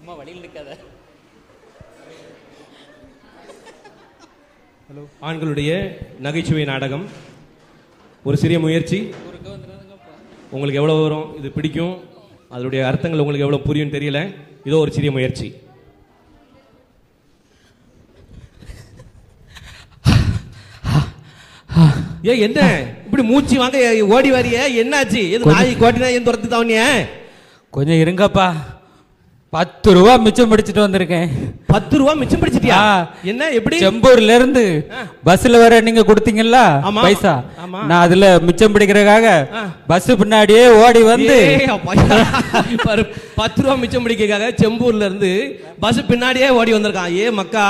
அம்மா வழியில் இருக்காத. ஹலோ. ஆண்களுடைய நகைச்சுவை நாடகம் ஒரு சிறிய முயற்சி. உங்களுக்கு எவ்வளோ வரும், இது பிடிக்கும், அதனுடைய அர்த்தங்கள் உங்களுக்கு எவ்வளோ புரியும் தெரியல. இதோ ஒரு சிறிய முயற்சி. ஏ என்ன இப்படி மூச்சு வாங்க ஓடி வாரிய, என்னாச்சு? எது நாய் கோட்டினா ஏன் துரத்து தாவணிய? கொஞ்சம் இருங்கப்பா, 10 ரூபா மிச்சம் பிடிச்சிட்டு வந்திருக்கேன். 10 ரூபா மிச்சம் பிடிச்சிட்டியா? என்ன எப்படி? செம்பூர்ல இருந்து பஸ்ல வர நீங்க கொடுத்தீங்கல்ல பைசா, நான் அதுல மிச்சம் பிடிக்கிறதுக்காக பஸ் பின்னாடியே ஓடி வந்து 10 ரூபா மிச்சம் பிடிக்கிறதுக்காக செம்பூர்ல இருந்து பஸ் பின்னாடியே ஓடி வந்திருக்கான். ஏ மக்கா,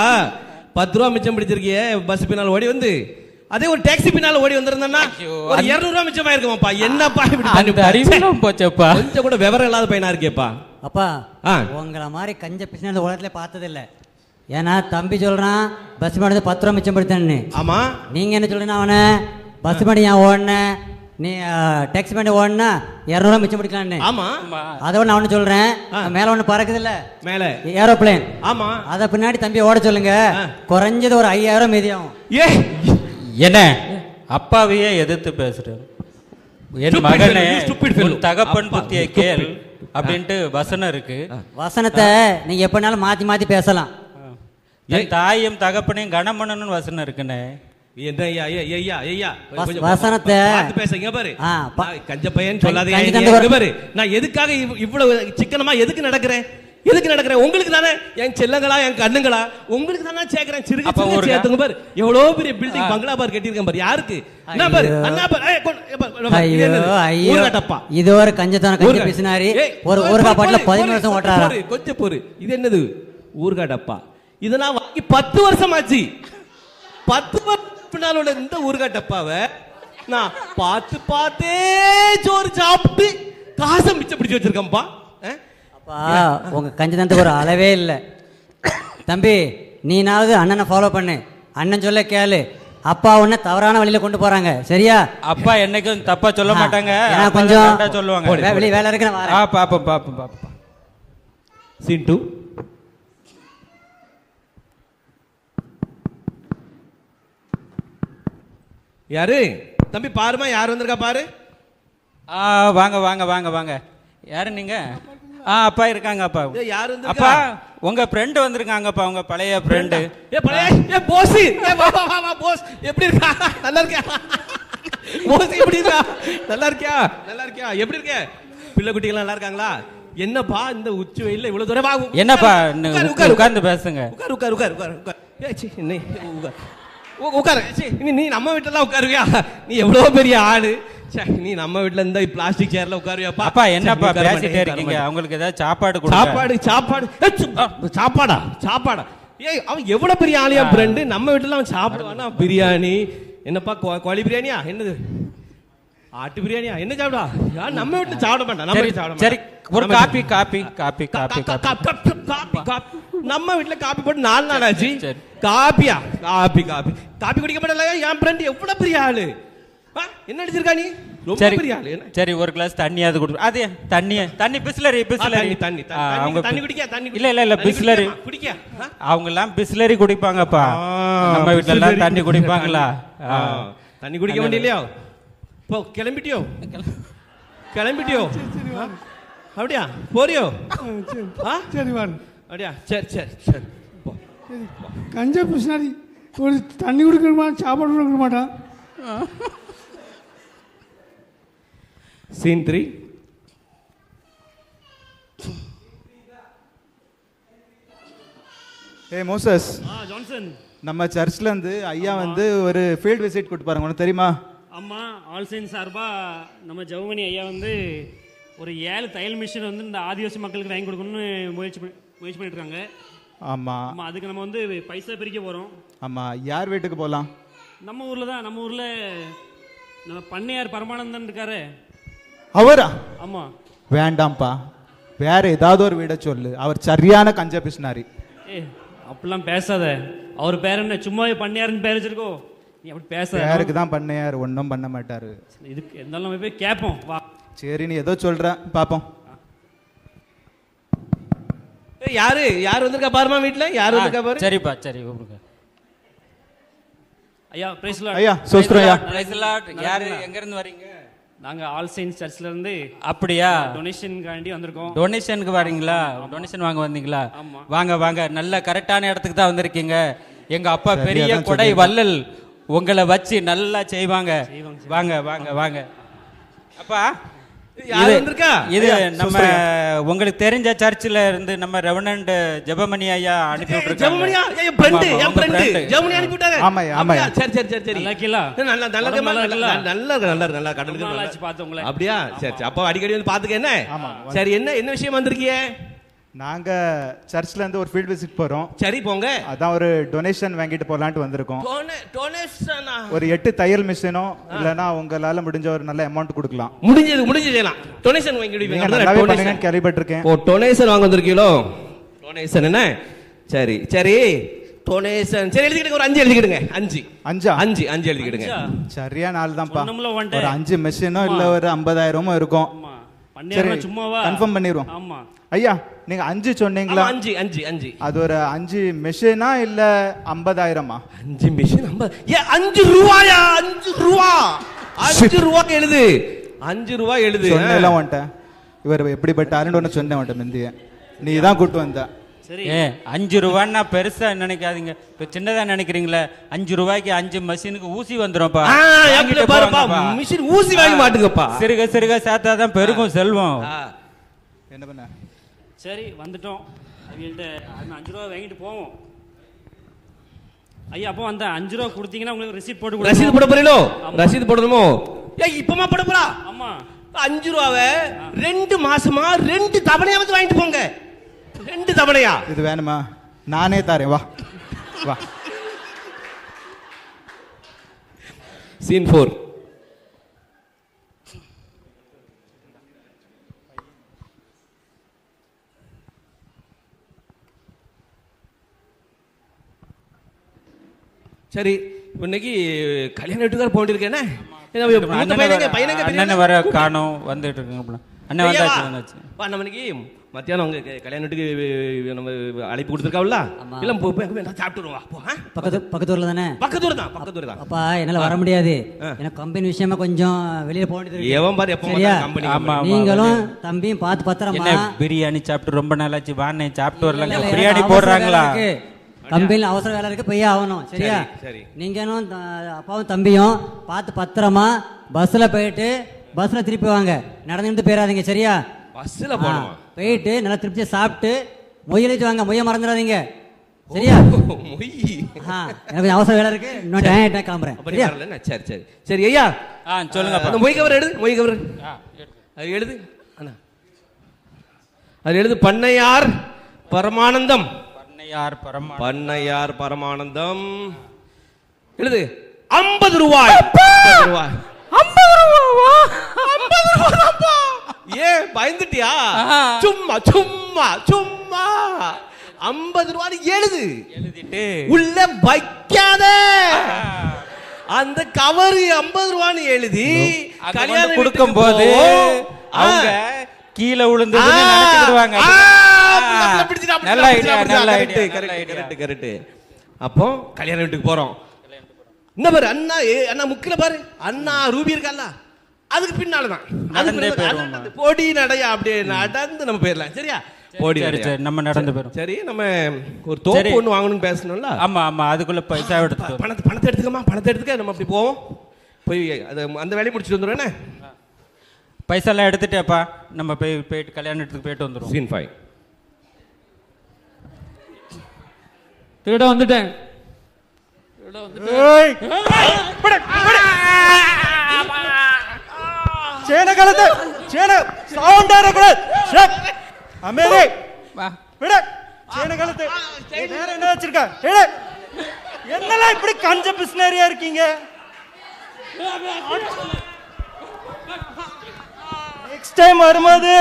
10 ரூபா மிச்சம் பிடிச்சிருக்கியே, பஸ் பின்னால ஓடி வந்து, அதே ஒரு டாக்ஸி பின்னால ஓடி வந்திருந்தா ஒரு 200 ரூபா மிச்சமா இருக்குமாப்பா. என்னப்பா இப்படி அறிவியலும் போச்சப்பா. கொஞ்சம் கூட விவரம் இல்லாத பையனா இருக்கேப்பா. அப்பா உங்களை மாதிரி கஞ்ச பிசின இந்த உலகத்துல பார்த்ததில்ல. ஏன்னா தம்பி சொல்றான் பஸ் மேடம் 10 ரூபா மிச்சம் படுத்தேன்னு. ஆமா, நீங்க என்ன சொல்றீங்க? அவனை பஸ் மேடம் ஏன் ஓடன, நீ டாக்ஸி மேடம் ஓடனா 200 ரூபா மிச்சம் பிடிக்கலான்னு. ஆமா, அதை நான் ஒன்று சொல்றேன். மேல ஒன்று பறக்குது இல்ல, மேல ஏரோப்ளேன். ஆமா, அதை பின்னாடி தம்பி ஓட சொல்லுங்க, குறைஞ்சது ஒரு 5000 மீதியாகும். ஏ என்ன அப்பாவையே எதிர்த்து பேசுறேன்? என் மகனே, தகப்பன் புத்தியை கேள் அப்படின்ட்டு வசனம் இருக்கு. வசனத்தை நீங்க எப்பனாலும் மாத்தி மாத்தி பேசலாம். என் தாயும் தகப்பனையும் கனம் பண்ணணும்னு வசனம் இருக்குண்ணே. வசனத்தை பேசுங்க பாரு, கஞ்ச பையன் சொல்லாதீங்க பாரு. நான் எதுக்காக இவ்வளவு சிக்கனமா எதுக்கு நடக்கிறேன்? உங்களுக்கு தானே என் செல்லங்களா, என் கண்ணுங்களா, உங்களுக்கு தானே சேர்க்கிறேன். சேர்த்துங்க பாரு, எவ்வளவு பெரிய பில்டிங் பங்களா பாரு கட்டியிருக்கேன் பாரு. யாருக்கு? இது ஒரு கஞ்சத்தன கஞ்ச பிசினாரி ஒரு ஊர்கா பாட்டுல 13 வருஷம் ஓட்டுறாரு. கொஞ்சம் பொறு, இது என்னது ஊர்கா டப்பா? இதை நான் வாங்கி 10 வருஷம் ஆச்சு. 10 வருஷம் இந்த ஊர்கா டப்பாவை நான் பார்த்தே சோறு சாப்பிட்டு காசை மிச்சம் பிடிச்சு வச்சிருக்கேன்ப்பா. உங்க கஞ்சத்தனத்துக்கு ஒரு அளவே இல்லை. தம்பி, நீனாவது அண்ணனை ஃபாலோ பண்ணு, அண்ணன் சொல்ல கேளு. அப்பா உன்ன தவறான வழியில கொண்டு போறாங்க, சரியா? அப்பா என்னைக்கும் தப்பா சொல்ல மாட்டாங்க, கொஞ்சம் சொல்லுவாங்க. வெளியே வேலை இருக்கு. பாப்பா சீன் 2. யாரு தம்பி? பாருமா, யார் வந்திருக்கா பாரு. வாங்க வாங்க வாங்க வாங்க. யாரு நீங்க? அப்பா இருக்காங்க. அப்பா யாரு? அப்பா உங்க ஃப்ரெண்ட் வந்திருக்காங்கப்பா, உங்க பழைய ஃப்ரெண்ட். போஸ் எப்படி இருக்கா? நல்லா இருக்கியா? போஸ் எப்படி இருக்கா? நல்லா இருக்கியா? நல்லா இருக்கியா? எப்படி இருக்க? பிள்ளை குட்டிகள் நல்லா இருக்காங்களா? என்னப்பா இந்த உச்சி வெயில்ல இவ்வளவு தூரம் வா. என்னப்பா உட்கார்ந்து பேசுங்க. உட்கார் உட்கார் உட்கார் உட்கார் உட்கார். உட்கார். நீ நம்ம வீட்டுல உட்காருவியா? நீ எவ்வளவு பெரிய ஆளு. நீ நம்ம வீட்டுல இந்த பிளாஸ்டிக் சேர்ல உட்காருவியாப்பா? அப்பா என்னப்பா பேசிட்டே இருக்கீங்க? அவங்களுக்கு ஏதாவது சாப்பாடு கொடு. சாப்பாடா? ஏய், அவன் எவ்வளவு பெரிய ஆளியா ஃப்ரெண்டு. நம்ம வீட்டுல அவன் சாப்பிடுவானா? பிரியாணி. என்னப்பா கோழி பிரியாணியா? என்னது ஆட்டு பிரியாணியா? என்ன சாப்பிடுவா? நம்ம வீட்டுல சாப்பிட மாட்டான். நம்ம வீட்டுல சாப்பிட. சரி, ஒரு coffee coffee coffee coffee coffee. நம்ம வீட்டுல காபி போட்டு 4 நாள் ஆச்சு. காபியா? காபி காபி காபி குடிக்க மாட்டல. என் ஃப்ரெண்ட் எவ்வளவு பெரிய ஆளு. என்ன அடிச்சிருக்கா நீ? ரொம்ப பெரிய ஆளு. சரி, ஒரு கிளாஸ் தண்ணியாவது கொடு. அது தண்ணி பிஸ்லரி தண்ணி குடிக்க. தண்ணி இல்ல பிஸ்லரி குடிக்க. அவங்க எல்லாம் பிஸ்லரி குடிப்பாங்கப்பா. நம்ம வீட்ல எல்லாம் தண்ணி குடிப்பாங்களா? தண்ணி குடிக்க வேண்டியலையா? போ, கிளம்பிட்டியோ? அப்படியா? போறியோ? சரி வாங்க. அப்படியா? சரி சரி சரி. கஞ்சா பிசினாரி ஒரு தண்ணி குடிக்கணுமா, சாப்பாடு கொடுக்க மாட்டான். சீன் 3. மோசஸ், ஜான்சன், நம்ம சர்ச்ல இருந்து ஐயா வந்து ஒரு ஃபீல்ட் விசிட் கூட்டு பாருங்க. உனக்கு தெரியுமா? ஆமா, ஆல் சயின்ஸ் சார்பா நம்ம ஜவுமணி ஐயா வந்து ஒரு 7 தையல் மிஷின் வந்து இந்த ஆதிவாசி மக்களுக்கு வாங்கி கொடுக்கணும்னு முயற்சி பண்ணிட்டு இருக்காங்க. ஆமா, அதுக்கு நம்ம வந்து பைசா பிரிக்க போறோம். ஆமா, யார் வீட்டுக்கு போகலாம்? நம்ம ஊர்ல தான். நம்ம ஊர்ல நம்ம பண்ணையார் பரமானந்தன் இருக்காரு. அவரா? ஆமா. வேண்டாம்ப்பா, வேற ஏதாவது ஒரு வீட சொல்லு. அவர் சரியான கஞ்ச பிசினாரி. அப்படிலாம் பேசாத. அவர் பேர் என்ன? சும்மாவே பண்ணையாருன்னு பேர் வச்சிருக்கோ. நீ அப்படி பேச. பேருக்கு தான் பண்ணையார், ஒன்றும் பண்ண மாட்டாரு. இதுக்கு இருந்தாலும் நம்ம போய் கேட்போம். வா. சரி, நீ ஏதோ சொல்ற, பாப்போம். யாரு யார் வந்திருக்கா பாருமா வீட்டுல யார் வந்திருக்கா பாரு. சரிப்பா சரி கூப்பிடுங்க. ஐயா பிரைஸ் லார்ட். ஐயா சோஸ்திரம் ஐயா. Praise lord. யாரு எங்க இருந்து வரீங்க? நாங்க ஆல் செயின்ஸ் சர்ச்ல இருந்து அப்படியா? டொனேஷன்காண்டி வந்திருக்கோம். டொனேஷனுக்கு வரீங்களா? டொனேஷன் வாங்க வந்தீங்களா? ஆமா. வாங்க வாங்க, நல்ல கரெக்டான இடத்துக்கு தான் வந்திருக்கீங்க. எங்க அப்பா பெரிய கொடை வள்ளல் உங்களை வச்சு நல்லா செய்வாங்க. வாங்க வாங்க வாங்க. அப்பா யார் வந்திருக்கா? இது நம்ம உங்களுக்கு தெரிஞ்ச சர்ச்சில் இருந்து நம்ம ரெவனண்ட் ஜெபமணி ஐயா அனுப்பி விட்டுருக்காங்க. ஜெபமணியா என் ஃப்ரெண்ட் என் ஃப்ரெண்ட் ஜெபமணி அனுப்பி விட்டாங்க. ஆமாய்யா, ஆமாய்யா. சரி சரி சரி சரி. நல்லா இருக்கீங்களா? நல்லா நல்லா கடலுக்கு ரொம்ப நாளாச்சு பார்த்து உங்களை. அப்படியா? சரி சரி. அப்போ அடிக்கடி வந்து பாத்துக்க என்ன? சரி என்ன என்ன விஷயம் வந்திருக்கீங்க? நாங்க சர்ச்ல இருந்து ஒரு ஃபீல்ட் விசிட் போறோம். சரி போங்க. அதான் ஒரு டொனேஷன் வாங்கிட்டு போலான்ட்டு வந்திருக்கோம். டொனேஷனா? ஒரு 8 தையல் மிஷினோ இல்லனா உங்களால முடிஞ்ச ஒரு நல்ல அமௌண்ட் கொடுக்கலாம். முடிஞ்சது டொனேஷன் நீங்க நல்லாவே பண்ணுங்கன்னு கேள்விப்பட்டிருக்கேன். ஓ டொனேஷன் வாங்க வந்திருக்கீங்களோ? டொனேஷன் என்ன? சரி சரி டொனேஷன் சரி எழுதிக்கிடுங்க. ஒரு 5 எழுதிக்கிடுங்க. 5 எழுதிக்கிடுங்க. சரியா நாள் தான்ப்பா. சொன்னோம்ல one day. ஒரு 5 மிஷினோ இல்ல ஒரு 50,000 இருக்கும். ஆமா. பண்ணியாரா சும்மாவா? கன்ஃபார்ம் பண்ணிடுவோம். ஆமா. ஐயா நீங்க 5 சொன்னீங்களா? 5 அது ஒரு 5 மிஷினா இல்ல 50,000? 5 மிஷின் 50. ஏ 5 ரூபாயா? 5 ரூபா. 5 ரூபாய்க்கு எழுது. 5 ரூபாய் எழுது. சொன்னேல வந்துட்ட. இவர் எப்படிப்பட்ட ஆளுன்னு சொன்னேன் வந்துட்ட மெந்திய. நீ தான் கூட்டி வந்த. சரி. 5 ரூபான்னா பெருசா நினைக்காதீங்க. இப்ப சின்னதா நினைக்கிறீங்களே. 5 ரூபாய்க்கு 5 மிஷினுக்கு ஊசி வந்துரும்ப்பா. என்கிட்ட பாருப்பா மிஷின் ஊசி வாங்கி மாட்டுங்கப்பா. சிறுக சிறுக சேர்த்தாதான் பெருகும் செல்வம். என்ன பண்ண? சரி வந்துட்டோம். அவங்கள்ட்ட 5 ரூபா வாங்கிட்டு போவோம். ஐயா அப்போ அந்த 5 ரூபா கொடுத்தீங்கன்னா உங்களுக்கு ரெசீட் போட்டு கொடுங்க. ரசீது போட போறீங்களோ? ரசீது போடணுமோ? ஏய் இப்பமா போட போறா? ஆமா. 5 ரூபாவை 2 மாசமா 2 தவணையா வந்து வாங்கிட்டு போங்க. 2 தவணையா? இது வேணுமா? நானே தரேன். வா வா. சீன் 4. சரி இன்னைக்கு கல்யாண வீட்டுக்கார போண்டிருக்கேனே. அண்ணன் வர காணோம் வந்துட்டு இருக்குங்க. அண்ணன் வந்தாச்சு. நம்ம இன்னைக்கு மத்தியானம் உங்க கல்யாண வீட்டுக்கு நம்ம அழைப்பு கொடுத்துருக்காவில்ல? இல்ல சாப்பிட்டு வருவா. பக்கத்து ஊர்ல தானே? பக்கத்தூர் தான். அப்பா என்னால வர முடியாது. எனக்கு கம்பெனி விஷயமா கொஞ்சம் வெளியில போயிட்டு எவன் பாரு எப்ப கம்பெனி. நீங்களும் தம்பியும் பார்த்து பத்திரமா. பிரியாணி சாப்பிட்டு ரொம்ப நாளாச்சு. வாண்ணே சாப்பிட்டு வரலாம். பிரியாணி போடுறாங்களா? கம்பெனில அவசர வேலை இருக்கு போய் ஆகணும். சரியா? நீங்களும் அப்பாவும் தம்பியும் பார்த்து பத்திரமா பஸ்ல போயிட்டு பஸ்ல திருப்பி வாங்க. நடந்துட்டு போயிடாதீங்க. சரியா? பஸ்ல போறோம். போயிட்டு நல்லா திருப்தியா சாப்பிட்டு மொய் எழுதி வாங்க. மொய்ய மறந்துடாதீங்க. சரியா? எனக்கு அவசர வேலை இருக்கு. இன்னும் டைம் கிளம்புறேன். சரி சரி சரி ஐயா சொல்லுங்க. அந்த மொய் கவர் எழுது. மொய் கவர் அது எழுது. அண்ணா அது எழுது. பண்ணையார் பரமானந்தம். பண்ணையார் பரமானந்தம் எழுது. 50 ரூபாய். 50 ரூபாய். 50 ரூபாய்ப்பா. ஏ பயந்துட்டியா? சும்மா சும்மா சும்மா 50 ரூபாய் எழுதிட்டு உள்ள வைக்காத. அந்த கவர் 50 ரூபாய் எழுதி கல்யாணம் கொடுக்கும் போது அவங்க கீழே விழுந்ததுன்னு நினைச்சிடுவாங்க. நல்ல ஐடியா. கரெக்ட். அப்போ கல்யாண வீட்டுக்கு போறோம். என்ன பாரு அண்ணா அண்ணா முக்கில பாரு அண்ணா ரூபி இருக்கல்ல அதுக்கு பின்னாலதான் பொடி நடையா அப்படியே நடந்து நம்ம போயிடலாம். சரியா? பொடி நம்ம நடந்து போயிடும். சரி நம்ம ஒரு தோப்பு ஒண்ணு வாங்கணும்னு பேசணும்ல? ஆமா ஆமா. அதுக்குள்ள பைசா எடுத்து பணத்தை எடுத்துக்கமா. பணத்தை எடுத்துக்க நம்ம அப்படி போவோம். போய் அந்த வேலையை முடிச்சுட்டு வந்துடுவேன். பைசா எல்லாம் எடுத்துட்டேப்பா. நம்ம போயிட்டு கல்யாணத்துக்கு போயிட்டு வந்துடும். சீன் 5. திருட வந்துட்டேன். சேன கலத்து சேன சவுண்ட் ஆறக்கூடாது. அமேரே விட சேன கலத்து வேற என்ன வச்சிருக்க? என்னலாம் இப்படி கஞ்ச பிஸ்னரியா இருக்கீங்க? நெக்ஸ்ட் டைம் வரும்போது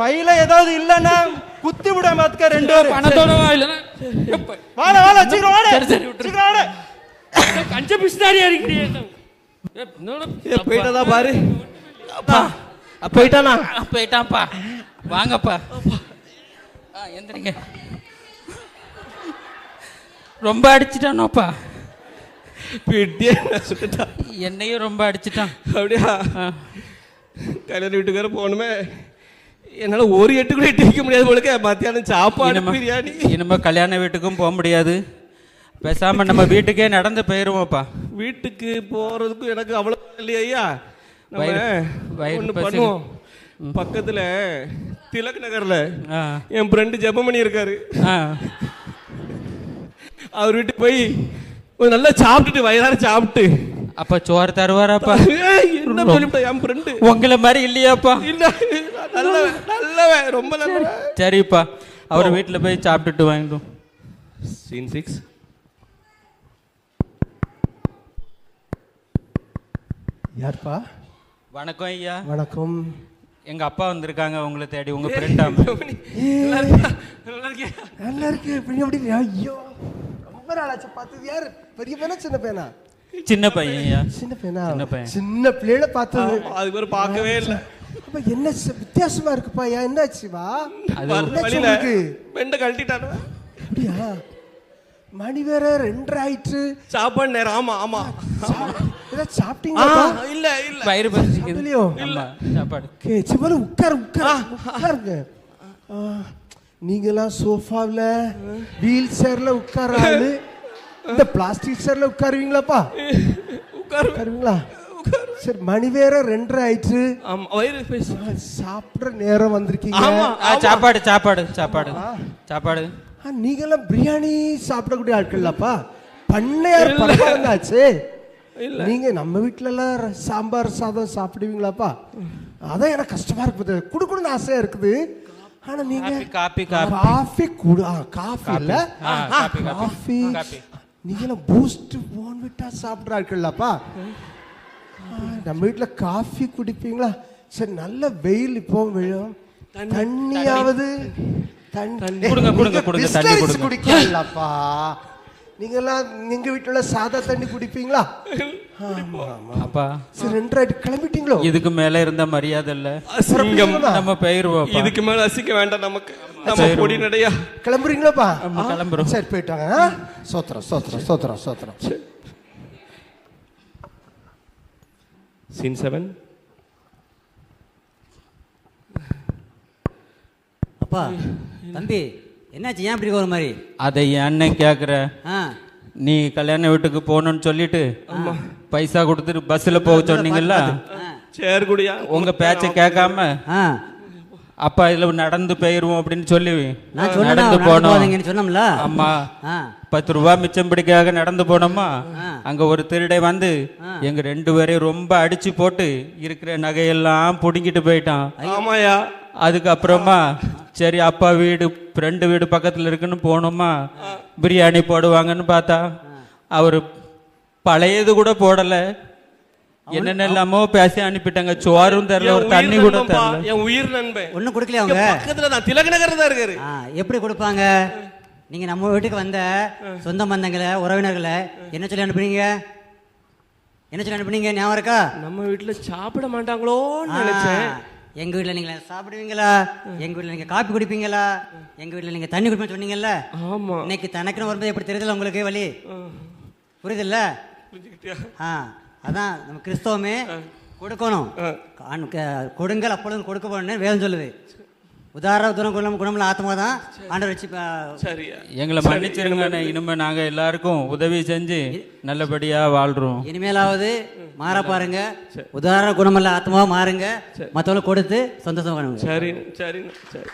பையில ஏதாவது இல்லன்னா குத்தி விட மாத்துக்க. 2 பேரும் பணத்தோட இல்லனா வாடா சீக்கிரம் வாடா. சீக்கிரம் வாடா. கஞ்ச பிஸ்னாரியா இருக்கீங்க. போயிட்டதா பாரு. அப்பா போயிட்டானா? போயிட்டான்ப்பா. வாங்கப்பா. எந்திரிங்க. ரொம்ப அடிச்சிட்டானோப்பா. பிடியே சுட்டுட்டான். என்னையும் ரொம்ப அடிச்சிட்டான். அப்படியா? கல்யாண வீட்டுக்கு வேற போகணுமே. என்னால ஒரு எட்டு கூட எட்டு வைக்க முடியாது போலுக்க. மத்தியானம் சாப்பாடு பிரியாணி. இனிமே கல்யாண வீட்டுக்கும் போக முடியாது. பேசாம நம்ம வீட்டுக்கே நடந்து போயிருவோம்ப்பா. வீட்டுக்கு போறதுக்கும் எனக்கு அவ்வளவு இல்லையா ஐயா. ஒண்ணு பண்ணுவோம். பக்கத்துல திலக் நகர்ல என் ஃப்ரெண்டு ஜெபமணி இருக்காரு. அவர் வீட்டுக்கு போய் ஒரு நல்லா சாப்பிட்டுட்டு வயிறார சாப்பிட்டு அப்ப சோறு தருவாராப்பா? என்ன சொல்லிவிட்டா என் ஃப்ரெண்டு உங்களை மாதிரி இல்லையாப்பா? இல்ல நல்லவன் ரொம்ப நல்லவன். சரிப்பா, அவர் வீட்டுல போய் சாப்பிட்டுட்டு வாங்கிடும். சீன் 6. யார்ப்பா? வணக்கம் ஐயா. வணக்கம். எங்க அப்பா வந்திருக்காங்க உங்களை தேடி. உங்க ஃப்ரெண்டாம. நல்லா இருக்கு. எப்படி? ஐயோ ரொம்ப நாளாச்சு பார்த்தது. யார்? பெரிய பையனா சின்ன பையனா? சின்ன பையன் ஐயா. சின்ன பையனா? சின்ன பையன். சின்ன பிள்ளைல பார்த்தது. அது பேர் பார்க்கவே இல்லை. அப்ப என்ன வித்தியாசமா இருக்குப்பா? என்னாச்சு? வா. வழியில வெண்ட கழட்டிட்டானு. அப்படியா? மணி வேற 2 ஆயிட்டு. சாப்பாடு நேரம். ஆமா ஆமா. ஏதாவது சாப்பிட்டீங்களா? இல்ல இல்ல. வயிறு பசிக்குது. இல்ல சாப்பாடு. சிவல உட்காருங்க. நீங்களாம் சோஃபாவில் வீல் சேர்ல உட்காராது இந்த பிளாஸ்டிக் சேர்ல உட்காருவீங்களாப்பா? உட்காருவீங்களா? சரி, மணி வேற 2 ஆயிட்டு. சாப்பிடுற நேரம் வந்திருக்கீங்க. சாப்பாடு சாப்பாடு சாப்பாடு சாப்பாடு. நீங்களாம் பிரியாணி சாப்பிடக்கூடிய ஆட்கள்லாப்பா? பண்ணையார் பரவாயில்லாச்சு. நீங்க நம்ம வீட்டுல எல்லாம் சாம்பார் சாதம் சாப்பிடுவீங்களாப்பா? அதான் எனக்கு கஷ்டமா இருக்குது. குடுக்கணும்னு ஆசையா இருக்குது. ஆனா நீங்க காபி காஃபி இல்ல, காஃபி. நீங்களாம் பூஸ்ட் போன்விட்டா சாப்பிடுற ஆட்கள்லாப்பா? நம்ம வீட்டுல காஃபி குடிப்பீங்களா? சரி, நல்ல வெயில் இப்போ விழும். தண்ணியாவது குடிக்கலாம்ப்பா. நீங்கெல்லாம் எங்க வீட்டுல சாதா தண்ணி குடிப்பீங்களா? அப்பா சரி, 2 ஆயிட்டு கிளம்பிட்டீங்களோ? இதுக்கு மேல இருந்த மரியாதை இல்ல. நம்ம போயிருவோம். இதுக்கு மேல அசிக்க வேண்டாம் நமக்கு. நம்ம பொடி நடையா கிளம்புறீங்களாப்பா? கிளம்புறோம். சரி, போயிட்டாங்க. சோத்திரம் சோத்திரம் சோத்திரம் சோத்திரம். சீன் 7. அப்பா தம்பி என்னாச்சு? ஏன் இப்படி ஒரு மாதிரி? அதை என்ன கேக்குற? நீ கல்யாண வீட்டுக்கு போகணும்னு சொல்லிட்டு பைசா கொடுத்துட்டு பஸ்ல போக சொன்னீங்கல்ல, உங்க பேச்ச கேட்காம அப்பா இதுல நடந்து போயிருவோம் அப்படின்னு சொல்லி நடந்து போனோம். ஆமா, 10 ரூபா மிச்சம் பிடிக்காக நடந்து போனோமா. அங்க ஒரு திருடை வந்து எங்க 2 பேரையும் ரொம்ப அடிச்சு போட்டு இருக்கிற நகையெல்லாம் புடுங்கிட்டு போயிட்டான். ஆமாயா. அதுக்கப்புறமா சரி அப்பா வீடு ஃப்ரெண்டு வீடு பக்கத்துல இருக்குன்னு போனோமா. பிரியாணி போடுவாங்கன்னு பார்த்தா அவரு பழையது கூட போடல. என்னென்னலாமோ பேசி அனுப்பிட்டாங்க. சோறும் தரல, ஒரு தண்ணி கூட தரல. என் உயிர் நண்பன் ஒன்னும் கொடுக்கல. அவங்க பக்கத்துல தான் திலக் நகர்ல தான் இருக்காரு. எப்படி கொடுப்பாங்க? நீங்க நம்ம வீட்டுக்கு வந்த சொந்த பந்தங்களை உறவினர்களை என்ன சொல்லி அனுப்புனீங்க? என்ன சொல்லி அனுப்புனீங்க? ஞாபகம் இருக்கா? நம்ம வீட்டுல சாப்பிட மாட்டாங்களோன்னு நினைச்சேன். எங்க வீட்டுல நீங்க சாப்பிடுவீங்களா? எங்க வீட்டுல நீங்க காப்பி குடிப்பீங்களா? எங்க வீட்டுல நீங்க தண்ணி குடிப்பீங்கன்னு சொன்னீங்கல்ல. ஆமா. இன்னைக்கு தனக்குன்னு வரும்போது எப்படி தெரியுதுல உங்களுக்கு? வழி புரியுதுல்ல? அதான் நம்ம கிறிஸ்தவமே கொடுக்கணும். கொடுங்கள் அப்பொழுது கொடுக்கப்படும் வேதம் சொல்லுது. உதாரண தூரம் குணம்ல ஆத்மா தான் ஆண்டவர் வச்சு. எங்களை மன்னிச்சிருங்க. இனிமே நாங்க எல்லாருக்கும் உதவி செஞ்சு நல்லபடியா வாழ்றோம். இனிமேலாவது மாற பாருங்க. உதாரண குணமல்ல ஆத்மாவா மாறுங்க. மற்றவங்களுக்கு கொடுத்து சந்தோஷமா. சரி சரி சரி.